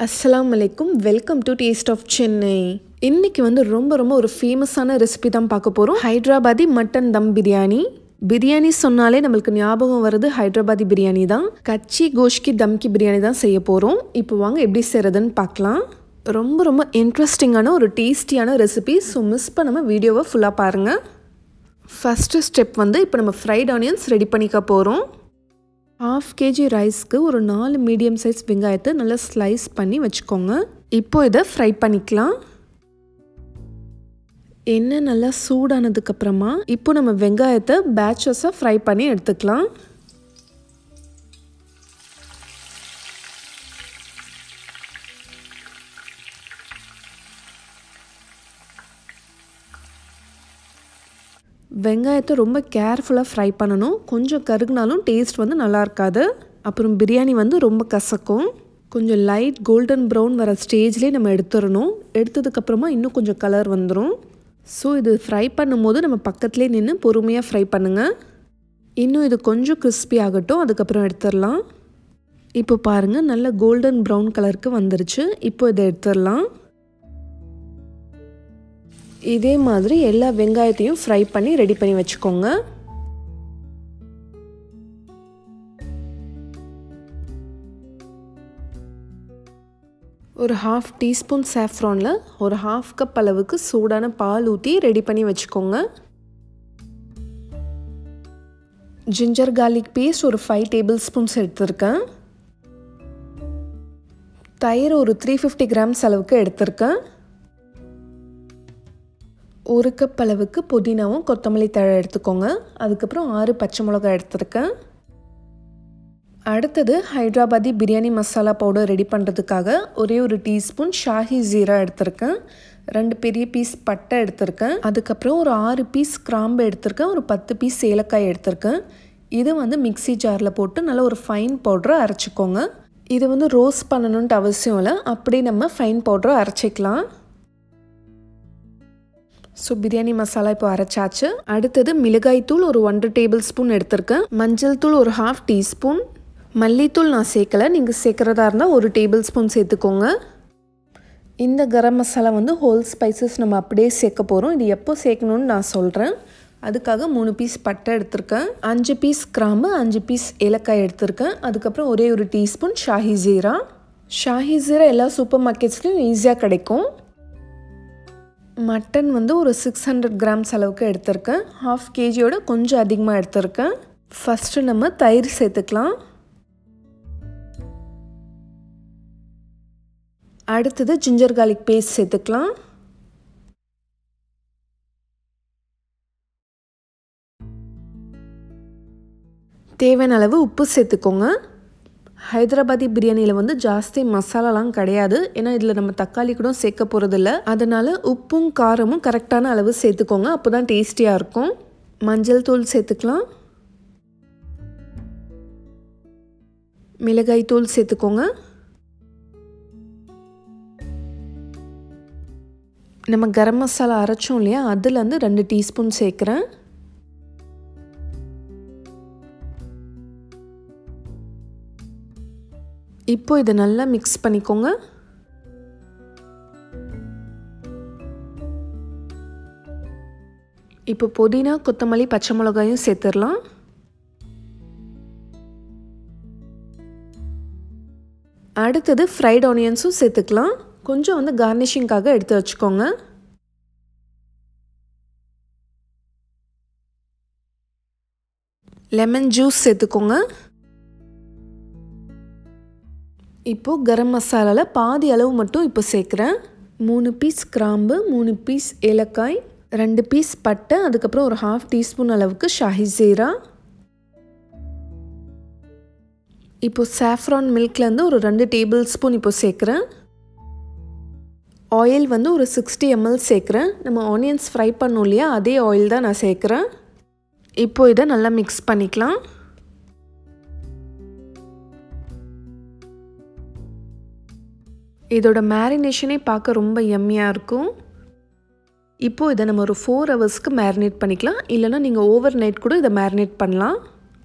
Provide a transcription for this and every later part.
Assalamu alaikum. Welcome to Taste of Chennai. இன்னைக்கு வந்து ரொம்ப ஒரு ஃபேமஸான ரெசிபி தான் பார்க்க போறோம். Hyderabadi Mutton Dum Biryani. Biryani சொன்னாலே நமக்கு ஞாபகம் வருது ஹைதராபாதி பிரியாணி தான். கச்சி கோஷ்கி தம்கி பிரியாணி தான் செய்ய போறோம். இப்போ வாங்க எப்படி செய்றதுன்னு பார்க்கலாம். ரொம்ப இன்ட்ரெஸ்டிங்கான ஒரு டேஸ்டியான ரெசிபி. ஸோ மிஸ் பண்ணாம வீடியோவை ஃபுல்லா பாருங்க. ஃபர்ஸ்ட் ஸ்டெப் வந்து இப்போ நம்ம ஃப்ரைட் ஆனியன்ஸ் ரெடி பண்ணிக்க போறோம். 1/2 kg ரைஸ்க்கு ஒரு 4 மீடியம் சைஸ் வெங்காயத்தை நல்லா ஸ்லைஸ் பண்ணி வச்சுக்கோங்க. இப்போ இதை ஃப்ரை பண்ணிக்கலாம். எண்ணெய் நல்லா சூடானதுக்கு அப்புறமா இப்போ நம்ம வெங்காயத்தை பேட்சஸாக ஃப்ரை பண்ணி எடுத்துக்கலாம். வெங்காயத்தை ரொம்ப கேர்ஃபுல்லாக ஃப்ரை பண்ணணும். கொஞ்சம் கருகுனாலும் டேஸ்ட் வந்து நல்லா இருக்காது. அப்புறம் பிரியாணி வந்து ரொம்ப கசக்கும். கொஞ்சம் லைட் கோல்டன் ப்ரௌன் வர ஸ்டேஜ்லேயே நம்ம எடுத்துடணும். எடுத்ததுக்கப்புறமா இன்னும் கொஞ்சம் கலர் வந்துடும். ஸோ இது ஃப்ரை பண்ணும்போது நம்ம பக்கத்துலேயே நின்று பொறுமையாக ஃப்ரை பண்ணுங்கள். இன்னும் இது கொஞ்சம் கிறிஸ்பி ஆகட்டும், அதுக்கப்புறம் எடுத்துடலாம். இப்போ பாருங்கள், நல்ல கோல்டன் ப்ரௌன் கலருக்கு வந்துருச்சு. இப்போ இதை எடுத்துடலாம். இதே மாதிரி எல்லா வெங்காயத்தையும் ஃப்ரை பண்ணி ரெடி பண்ணி வச்சுக்கோங்க. ஒரு 1/2 டீஸ்பூன் சாஃப்ரானில் ஒரு 1/2 கப் அளவுக்கு சூடான பால் ஊற்றி ரெடி பண்ணி வச்சுக்கோங்க. ஜிஞ்சர் கார்லிக் பேஸ்ட் ஒரு 5 டேபிள் ஸ்பூன்ஸ் எடுத்திருக்கேன். தயிர் ஒரு 350 கிராம்ஸ் அளவுக்கு எடுத்திருக்கேன். 1 கப் அளவுக்கு புதினாவும் கொத்தமல்லி தழை எடுத்துக்கோங்க. அதுக்கப்புறம் 6 பச்சை மிளகாய் எடுத்திருக்கேன். அடுத்தது ஹைதராபாதி பிரியாணி மசாலா பவுடர் ரெடி பண்ணுறதுக்காக ஒரே ஒரு டீஸ்பூன் ஷாஹி ஜீரா எடுத்திருக்கேன். 2 பெரிய பீஸ் பட்டை எடுத்திருக்கேன். அதுக்கப்புறம் ஒரு 6 பீஸ் கிராம்பு எடுத்திருக்கேன். ஒரு 10 பீஸ் ஏலக்காய் எடுத்திருக்கேன். இது வந்து மிக்சி ஜாரில் போட்டு நல்லா ஒரு ஃபைன் பவுடரை அரைச்சிக்கோங்க. இது வந்து ரோஸ்ட் பண்ணணுன்ட்டு அவசியம் இல்லை, அப்படியே நம்ம ஃபைன் பவுடரை அரைச்சிக்கலாம். ஸோ பிரியாணி மசாலா இப்போ அரைச்சாச்சு. அடுத்தது மிளகாய் தூள் ஒரு 1 டேபிள் ஸ்பூன் எடுத்திருக்கேன். மஞ்சள் தூள் ஒரு 1/2 டீஸ்பூன். மல்லித்தூள் நான் சேர்க்கலை, நீங்கள் சேர்க்குறதா இருந்தால் 1 டேபிள் ஸ்பூன் சேர்த்துக்கோங்க. இந்த கரம் மசாலா வந்து ஹோல் ஸ்பைசஸ் நம்ம அப்படியே சேர்க்க போகிறோம். இது எப்போ சேர்க்கணுன்னு நான் சொல்கிறேன். அதுக்காக 3 பீஸ் பட்டை எடுத்திருக்கேன். 5 பீஸ் கிராம்பு, 5 பீஸ் ஏலக்காய் எடுத்திருக்கேன். அதுக்கப்புறம் ஒரே ஒரு டீஸ்பூன் ஷாஹி ஜீரா. ஷாஹி ஜீரா எல்லா சூப்பர் மார்க்கெட்ஸ்லையும் ஈஸியாக கிடைக்கும். மட்டன் வந்து ஒரு 600 கிராம்ஸ் அளவுக்கு எடுத்திருக்கேன். 1/2 kgயோட கொஞ்சம் அதிகமாக எடுத்திருக்கேன். ஃபஸ்ட்டு நம்ம தயிர் சேர்த்துக்கலாம். அடுத்தது ஜிஞ்சர் கார்லிக் பேஸ்ட் சேர்த்துக்கலாம். தேவையான அளவு உப்பு சேர்த்துக்கோங்க. ஹைதராபாதி பிரியாணியில் வந்து ஜாஸ்தி மசாலாலாம் கிடையாது, ஏன்னா இதில் நம்ம தக்காளி கூட சேர்க்க போகிறதில்ல. அதனால் உப்பும் காரமும் கரெக்டான அளவு சேர்த்துக்கோங்க, அப்போ தான் டேஸ்டியாக இருக்கும். மஞ்சள் தூள் சேர்த்துக்கலாம். மிளகாய் தூள் சேர்த்துக்கோங்க. நம்ம கரம் மசாலா அரைச்சோம் இல்லையா, அதுலேருந்து 2 டீஸ்பூன் சேர்க்குறேன். இப்போ இதை நல்லா மிக்ஸ் பண்ணிக்கோங்க. இப்போ புதினா, கொத்தமல்லி, பச்சை மிளகாயும் சேர்த்துடலாம். அடுத்தது ஃப்ரைட் ஆனியன்ஸும் சேர்த்துக்கலாம். கொஞ்சம் வந்து கார்னிஷிங்காக எடுத்து வச்சுக்கோங்க. லெமன் ஜூஸ் சேர்த்துக்கோங்க. இப்போது கரம் மசாலாவில் பாதி அளவு மட்டும் இப்போ சேர்க்குறேன். 3 பீஸ் கிராம்பு, 3 பீஸ் ஏலக்காய், 2 பீஸ் பட்டை, அதுக்கப்புறம் ஒரு 1/2 டீஸ்பூன் அளவுக்கு ஷாஹி ஜீரா. இப்போது சாஃப்ரான் மில்க்லேருந்து ஒரு 2 டேபிள் ஸ்பூன் இப்போ சேர்க்குறேன். ஆயில் வந்து ஒரு 60 ml சேர்க்குறேன். நம்ம ஆனியன்ஸ் ஃப்ரை பண்ணோம் இல்லையா, அதே ஆயில் தான் நான் சேர்க்குறேன். இப்போது இதை நல்லா மிக்ஸ் பண்ணிக்கலாம். இதோட மேரினேஷனே பார்க்க ரொம்ப யம்மியாக இருக்கும். இப்போது இதை நம்ம ஒரு 4 ஹவர்ஸ்க்கு மேரினேட் பண்ணிக்கலாம். இல்லைனா நீங்கள் ஓவர் நைட் கூட இதை மேரினேட் பண்ணலாம்.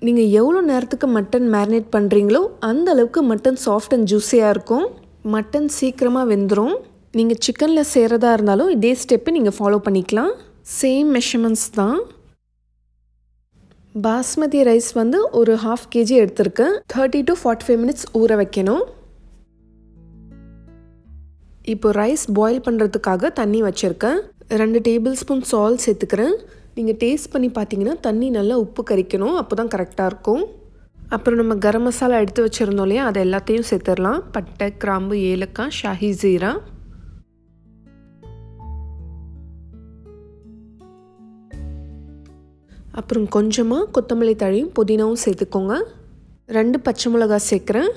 நீங்கள் எவ்வளோ நேரத்துக்கு மட்டன் மேரினேட் பண்ணுறீங்களோ அந்த அளவுக்கு மட்டன் சாஃப்ட் அண்ட் ஜூஸியாக இருக்கும். மட்டன் சீக்கிரமாக வெந்துடும். நீங்கள் சிக்கனில் செய்கிறதா இருந்தாலும் இதே ஸ்டெப்பு நீங்கள் ஃபாலோ பண்ணிக்கலாம். சேம் மெஷர்மெண்ட்ஸ் தான். பாஸ்மதி ரைஸ் வந்து ஒரு 1/2 kg எடுத்திருக்கேன். 30 to 45 minutes ஊற வைக்கணும். இப்போ ரைஸ் பாயில் பண்ணுறதுக்காக தண்ணி வச்சுருக்கேன். 2 டேபிள்ஸ்பூன் சால்ட் சேர்த்துக்கிறேன். நீங்கள் டேஸ்ட் பண்ணி பார்த்தீங்கன்னா தண்ணி நல்லா உப்பு கரிக்கணும், அப்போ தான் கரெக்டாக இருக்கும். அப்புறம் நம்ம கரம் மசாலா எடுத்து வச்சுருந்தோம் இல்லையா, அதை எல்லாத்தையும் சேர்த்துடலாம். பட்டை, கிராம்பு, ஏலக்காய், ஷாஹி ஜீரா. அப்புறம் கொஞ்சமாக கொத்தமல்லி தழையும் புதினாவும் சேர்த்துக்கோங்க. 2 பச்சை மிளகாய் சேர்க்குறேன்.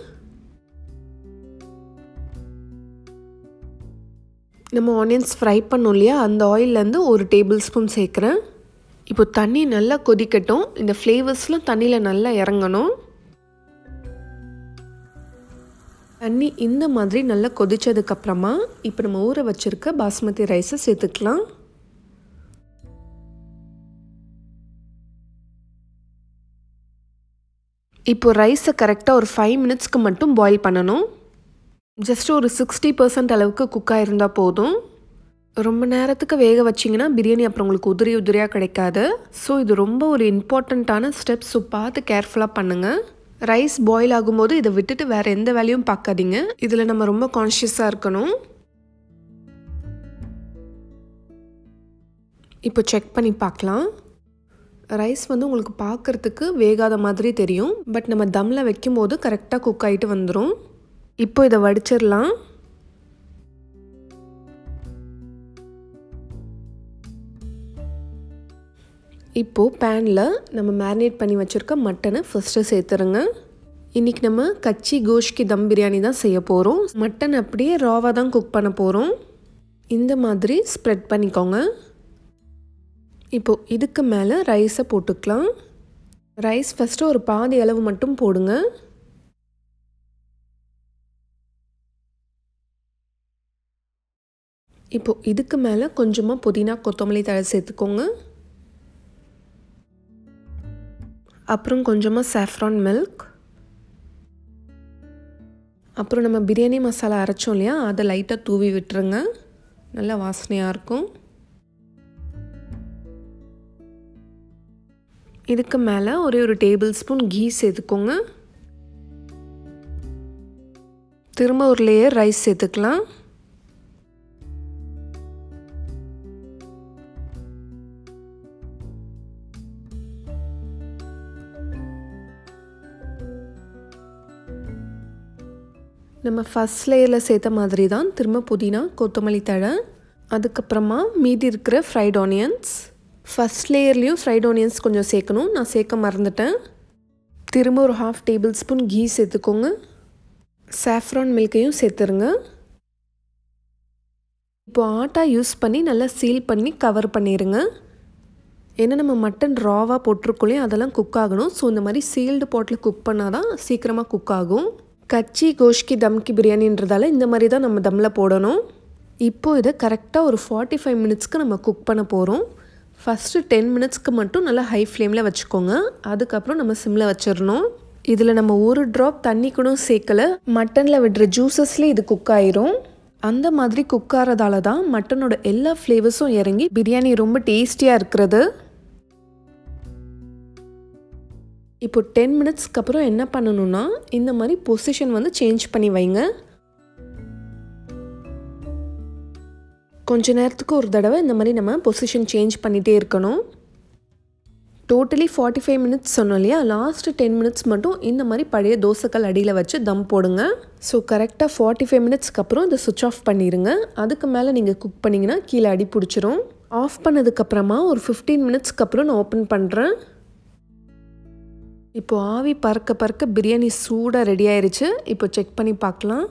நம்ம ஆனியன்ஸ் ஃப்ரை பண்ணோம் இல்லையா, அந்த ஆயிலேருந்து 1 டேபிள்ஸ்பூன் சேர்க்குறேன். இப்போ தண்ணி நல்லா கொதிக்கட்டும். இந்த ஃப்ளேவர்ஸ்லாம் தண்ணியில் நல்லா இறங்கணும். தண்ணி இந்த மாதிரி நல்லா கொதித்ததுக்கப்புறமா இப்போ நம்ம ஊற வச்சுருக்க பாஸ்மதி ரைஸை சேர்த்துக்கலாம். இப்போ ரைஸை கரெக்டாக ஒரு 5 மினிட்ஸ்க்கு மட்டும் பாயில் பண்ணணும். ஜஸ்ட் ஒரு 60% அளவுக்கு குக் ஆகிருந்தால் போதும். ரொம்ப நேரத்துக்கு வேக வச்சிங்கன்னா பிரியாணி அப்புறம் உங்களுக்கு உதிரியாக கிடைக்காது. ஸோ இது ரொம்ப ஒரு இம்பார்ட்டண்ட்டான ஸ்டெப். ஸோ பார்த்து கேர்ஃபுல்லாக பண்ணுங்கள். ரைஸ் பாயில் ஆகும்போது இதை விட்டுட்டு வேறு எந்த வேலையும் பார்க்காதீங்க. இதில் நம்ம ரொம்ப கான்ஷியஸாக இருக்கணும். இப்போ செக் பண்ணி பார்க்கலாம். ரைஸ் வந்து உங்களுக்கு பார்க்குறதுக்கு வேகாத மாதிரி தெரியும், பட் நம்ம தம்மில் வைக்கும்போது கரெக்டாக குக் ஆகிட்டு வந்துடும். இப்போ இதை வடிச்சிடலாம். இப்போது பேனில் நம்ம மேரினேட் பண்ணி வச்சுருக்க மட்டனை ஃபஸ்ட்டு சேர்த்துருங்க. இன்றைக்கி நம்ம கச்சி கோஷ்கி தம் பிரியாணி தான் செய்ய போகிறோம். மட்டன் அப்படியே ராவாக தான் குக் பண்ண போகிறோம். இந்த மாதிரி ஸ்ப்ரெட் பண்ணிக்கோங்க. இப்போது இதுக்கு மேலே ரைஸை போட்டுக்கலாம். ரைஸ் ஃபஸ்ட்டு ஒரு பாதி அளவு மட்டும் போடுங்க. இப்போது இதுக்கு மேலே கொஞ்சமாக புதினா கொத்தமல்லி தழை சேர்த்துக்கோங்க. அப்புறம் கொஞ்சமாக சாஃப்ரான் மில்க். அப்புறம் நம்ம பிரியாணி மசாலா அரைச்சோம் இல்லையா, அதை லைட்டாக தூவி விட்டுருங்க. நல்லா வாசனையாக இருக்கும். இதுக்கு மேலே ஒரே ஒரு டேபிள் ஸ்பூன் கீ சேர்த்துக்கோங்க. திரும்ப ஒரு லேயர் ரைஸ் சேர்த்துக்கலாம். நம்ம ஃபஸ்ட் லேயரில் சேர்த்த மாதிரி தான் திரும்ப புதினா கொத்தமல்லி தழை, அதுக்கப்புறமா மீதி இருக்கிற ஃப்ரைட் ஆனியன்ஸ். ஃபஸ்ட் லேயர்லேயும் ஃப்ரைட் ஆனியன்ஸ் கொஞ்சம் சேர்க்கணும், நான் சேர்க்க மறந்துட்டேன். திரும்ப ஒரு 1/2 டேபிள் ஸ்பூன் கீ சேர்த்துக்கோங்க. சாஃப்ரான் மில்கையும் சேர்த்துருங்க. இப்போ ஆட்டா யூஸ் பண்ணி நல்லா சீல் பண்ணி கவர் பண்ணிடுங்க. ஏன்னா நம்ம மட்டன் ராவாக போட்டிருக்கோலையே, அதெல்லாம் குக் ஆகணும். ஸோ இந்த மாதிரி சீல்டு பாட்டில் குக் பண்ணால் தான் சீக்கிரமாக குக் ஆகும். கச்சி கோஷ்கி தம்கி பிரியாணின்றதால இந்த மாதிரி தான் நம்ம தம்மில் போடணும். இப்போது இதை கரெக்டாக ஒரு 45 மினிட்ஸ்க்கு நம்ம குக் பண்ண போகிறோம். ஃபஸ்ட்டு 10 மினிட்ஸ்க்கு மட்டும் நல்லா ஹை ஃப்ளேமில் வச்சுக்கோங்க. அதுக்கப்புறம் நம்ம சிம்மில் வச்சிடணும். இதில் நம்ம ஒரு ட்ராப் தண்ணி கூட சேர்க்கலை. மட்டனில் விடுற ஜூஸஸ்லேயே இது குக் ஆயிரும். அந்த மாதிரி குக் ஆகிறதால தான் மட்டனோட எல்லா ஃப்ளேவர்ஸும் இறங்கி பிரியாணி ரொம்ப டேஸ்டியாக இருக்கிறது. இப்போ 10 மினிட்ஸ்க்கு அப்புறம் என்ன பண்ணணும்னா, இந்த மாதிரி பொசிஷன் வந்து சேஞ்ச் பண்ணி வைங்க. கொஞ்ச நேரத்துக்கு ஒரு தடவை இந்த மாதிரி நம்ம பொசிஷன் சேஞ்ச் பண்ணிகிட்டே இருக்கணும். டோட்டலி 45 மினிட்ஸ் சொன்னோம் இல்லையா, லாஸ்ட்டு 10 மினிட்ஸ் மட்டும் இந்த மாதிரி பழைய தோசைக்கல் அடியில் வச்சு தம் போடுங்க. ஸோ கரெக்டாக 45 மினிட்ஸ்க்கு அப்புறம் இதை சுவிட்ச் ஆஃப் பண்ணிடுங்க. அதுக்கு மேலே நீங்கள் குக் பண்ணிங்கன்னா கீழே அடி பிடிச்சிரும். ஆஃப் பண்ணதுக்கப்புறமா ஒரு 15 மினிட்ஸ்க்கு அப்புறம் நான் ஓப்பன் பண்ணுறேன். இப்போ ஆவி பறக்க பறக்க பிரியாணி சூடாக ரெடி ஆயிடுச்சு. இப்போ செக் பண்ணி பார்க்கலாம்.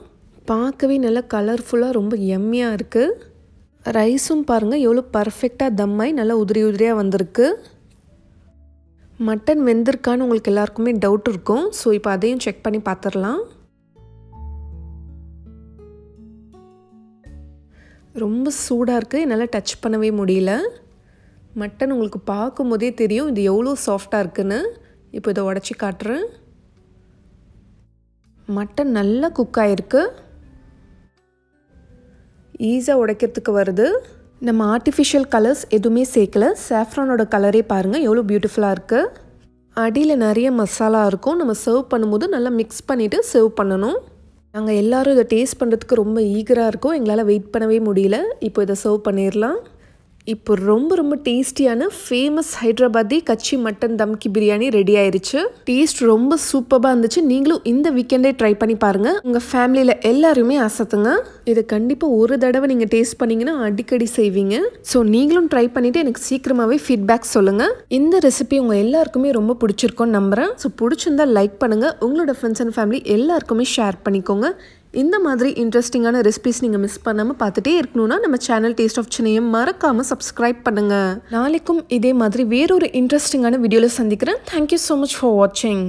பார்க்கவே நல்லா கலர்ஃபுல்லாக ரொம்ப எம்மியாக இருக்குது. ரைஸும் பாருங்கள் எவ்வளோ பர்ஃபெக்டாக தம்மாய் நல்லா உதிரியாக வந்திருக்கு. மட்டன் வெந்திருக்கான்னு உங்களுக்கு எல்லாருக்குமே டவுட் இருக்கும். ஸோ இப்போ அதையும் செக் பண்ணி பார்த்துடலாம். ரொம்ப சூடாக இருக்குது, என்னால் டச் பண்ணவே முடியல. மட்டன் உங்களுக்கு பார்க்கும் போதே தெரியும் இது எவ்வளோ சாஃப்டாக இருக்குன்னு. இப்போ இதை உடச்சி காட்டுறேன். மட்டன் நல்லா குக் ஆகிருக்கு. ஈஸியாக உடைக்கிறதுக்கு வருது. நம்ம ஆர்டிஃபிஷியல் கலர்ஸ் எதுவுமே சேர்க்கல. சாஃப்ரானோட கலரே பாருங்கள் எவ்வளோ பியூட்டிஃபுல்லாக இருக்குது. அடியில் நிறைய மசாலா இருக்கும். நம்ம சர்வ் பண்ணும்போது நல்லா மிக்ஸ் பண்ணிவிட்டு சர்வ் பண்ணணும். நாங்கள் எல்லோரும் இதை டேஸ்ட் பண்ணுறதுக்கு ரொம்ப ஈகராக இருக்கோம். எங்களால் வெயிட் பண்ணவே முடியல. இப்போ இதை சர்வ் பண்ணிடலாம். இப்போ ரொம்ப டேஸ்டியான ஃபேமஸ் ஹைதராபாதி கச்சி மட்டன் தம்கி பிரியாணி ரெடி ஆயிடுச்சு. டேஸ்ட் ரொம்ப சூப்பராக இருந்துச்சு. நீங்களும் இந்த வீக்கெண்டே ட்ரை பண்ணி பாருங்கள். உங்கள் ஃபேமிலியில் எல்லாருமே அசத்துங்க. இதை கண்டிப்பாக ஒரு தடவை நீங்கள் டேஸ்ட் பண்ணிங்கன்னா அடிக்கடி செய்வீங்க. ஸோ நீங்களும் ட்ரை பண்ணிவிட்டு எனக்கு சீக்கிரமாகவே ஃபீட்பேக் சொல்லுங்கள். இந்த ரெசிபி உங்கள் எல்லாருக்குமே ரொம்ப பிடிச்சிருக்கோன்னு நம்புகிறேன். ஸோ பிடிச்சிருந்தா லைக் பண்ணுங்கள். உங்களோட ஃப்ரெண்ட்ஸ் அண்ட் ஃபேமிலி எல்லாருக்குமே ஷேர் பண்ணிக்கோங்க. இந்த மாதிரி இன்ட்ரெஸ்டிங்கான ரெசிபிஸ் நீங்கள் மிஸ் பண்ணாமல் பார்த்துட்டே இருக்கணும்னா நம்ம சேனல் டேஸ்ட் ஆஃப் சென்னையை மறக்காமல் சப்ஸ்கிரைப் பண்ணுங்கள். நாளைக்கும் இதே மாதிரி வேறொரு இன்ட்ரெஸ்டிங்கான வீடியோவில் சந்திக்கிறேன். தேங்க்யூ ஸோ மச் ஃபார் வாட்சிங்.